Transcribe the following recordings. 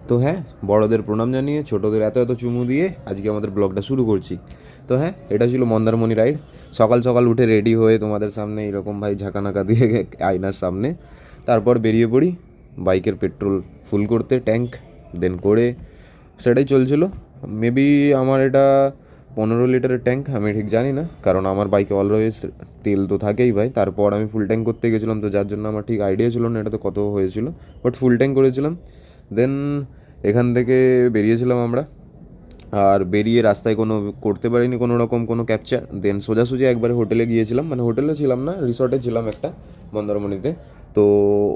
তো হ্যাঁ, বড়দের প্রণাম জানিয়ে ছোটোদের এত এত চুমু দিয়ে আজকে আমাদের ব্লগটা শুরু করছি। তো হ্যাঁ, এটা ছিল মন্দারমণি রাইড। সকাল সকাল উঠে রেডি হয়ে তোমাদের সামনে এরকম ভাই ঝাঁকানাকা দিয়ে আয়নার সামনে, তারপর বেরিয়ে পড়ি বাইকের পেট্রোল ফুল করতে, ট্যাঙ্ক দেন করে সেটাই চলছিল। মেবি আমার এটা 15 লিটারের ট্যাঙ্ক, আমি ঠিক জানি না, কারণ আমার বাইকে অলওয়েজ তেল তো থাকেই ভাই। তারপর আমি ফুল ট্যাঙ্ক করতে গেছিলাম, তো যার জন্য আমার ঠিক আইডিয়া ছিল না এটাতে কত হয়েছিল, বাট ফুল ট্যাঙ্ক করেছিলাম। দেন এখান থেকে বেরিয়েছিলাম আমরা, আর বেরিয়ে রাস্তায় কোনো করতে পারিনি কোনো রকম কোনো ক্যাপচার। দেন সোজাসুজি একবারে হোটেলে গিয়েছিলাম, মানে হোটেলে ছিলাম না, রিসর্টে ছিলাম একটা মন্দারমণিতে। তো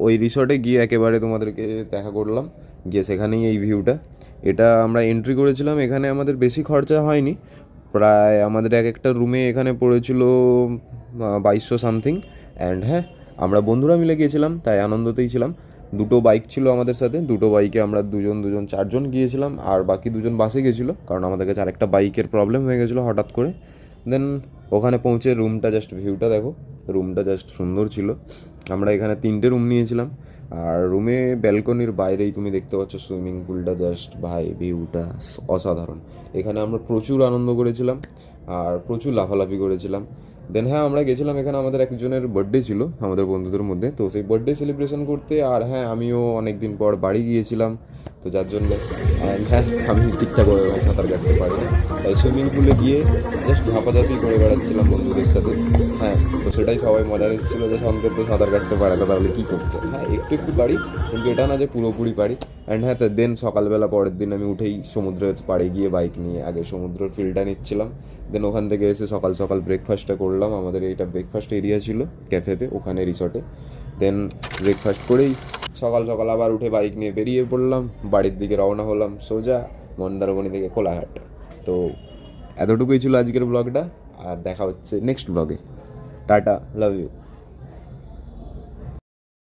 ওই রিসর্টে গিয়ে একেবারে তোমাদেরকে দেখা করলাম, গিয়ে সেখানেই এই ভিউটা। এটা আমরা এন্ট্রি করেছিলাম, এখানে আমাদের বেশি খরচা হয়নি, প্রায় আমাদের এক একটা রুমে এখানে পড়েছিল 2200 সামথিং। অ্যান্ড হ্যাঁ, আমরা বন্ধুরা মিলে গিয়েছিলাম তাই আনন্দতেই ছিলাম। দুটো বাইক ছিল আমাদের সাথে, দুটো বাইকে আমরা দুজন দুজন চারজন গিয়েছিলাম, আর বাকি দুজন বাসে গেছিলো, কারণ আমাদের কাছে আরেকটা বাইকের প্রবলেম হয়ে গেছিলো হঠাৎ করে। দেন ওখানে পৌঁছে রুমটা, জাস্ট ভিউটা দেখো, রুমটা জাস্ট সুন্দর ছিল। আমরা এখানে 3টে রুম নিয়েছিলাম, আর রুমে ব্যালকনির বাইরেই তুমি দেখতে পাচ্ছ সুইমিং পুলটা, জাস্ট ভাই ভিউটা অসাধারণ। এখানে আমরা প্রচুর আনন্দ করেছিলাম আর প্রচুর লাফালাফি করেছিলাম। দেন হ্যাঁ, আমরা গেছিলাম এখানে, আমাদের একজনের বার্থডে ছিল আমাদের বন্ধুদের মধ্যে, তো সেই বার্থডে সেলিব্রেশন করতে। আর হ্যাঁ, আমিও অনেক দিন পর বাড়ি গিয়েছিলাম, তো যার জন্য। অ্যান্ড হ্যাঁ, আমি ঠিকঠাকভাবে ভাই সাঁতার কাটতে পারি না, তাই সুইমিং পুলে গিয়ে জাস্ট ঝাপাঝাপি করে বেড়াচ্ছিলাম বন্ধুদের সাথে। হ্যাঁ, তো সেটাই সবাই মজা নিচ্ছিল যে সন্ধ্যের তো সাঁতার কাটতে পারে না, তাহলে কী করছে। হ্যাঁ, একটু একটু পারি, কিন্তু এটা না যে পুরোপুরি পারি। অ্যান্ড হ্যাঁ, দেন সকালবেলা পরের দিন আমি উঠেই সমুদ্রের পাড়ে গিয়ে বাইক নিয়ে আগে সমুদ্রের ফিলটা নিচ্ছিলাম। দেন ওখান থেকে এসে সকাল সকাল ব্রেকফাস্টটা করলাম, আমাদের এইটা ব্রেকফাস্ট এরিয়া ছিল ক্যাফেতে ওখানে রিসর্টে। দেন ব্রেকফাস্ট করেই সকাল সকাল আবার উঠে বাইক নিয়ে বেরিয়ে পড়লাম, বাড়ির দিকে রওনা হলাম সোজা মন্দারমণি থেকে কোলাঘাট। তো এতটুকুই ছিল আজকের ব্লগটা, আর দেখা হচ্ছে নেক্সট ব্লগে। টাটা, লাভ ইউ।